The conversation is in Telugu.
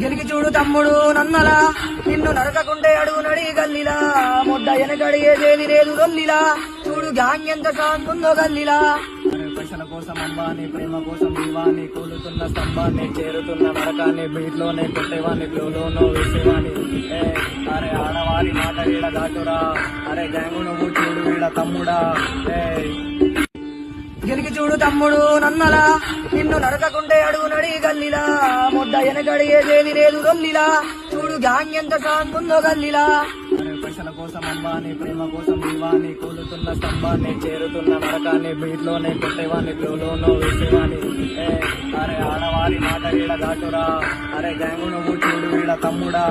గెలికి చూడు తమ్ముడు నన్నలా నిన్ను నరకకుంటే అడుగు నడి గల్లిలా ముద్ద వెనకడిగేది లేదు రొల్లిలా చూడు గ్యాంగ్ ఎంత సాగుందో గల్లిలా పైసల కోసం అంబాని ప్రేమ కోసం దీవాని కూలుతున్న స్తంభాన్ని చేరుతున్న నరకాన్ని బీట్లోనే పెట్టేవాని ఫ్లోలోనో వేసేవాని అరే ఆడవారి మాట వీడ దాటురా అరే గ్యాంగు నువ్వు చూడు వీడ తమ్ముడా గెలికి చూడు తమ్ముడు నన్నలా నిన్ను నరకకుంటే అడుగు నడి గల్లిలా ముద్ద వెనకడిగేది లేదు రొల్లిలా చూడు గ్యాంగ్ ఎంత సాగుందో గల్లిలా పైసల కోసం అంబాని ప్రేమ కోసం దీవాని కూలుతున్న స్తంభాన్ని చేరుతున్న నరకాన్ని బీట్లోనే పెట్టేవాని ఫ్లోలోనో వేసేవాని అరే ఆడవారి మాట వీడ దాటురా అరే గ్యాంగు నువ్వు చూడు వీడ తమ్ముడా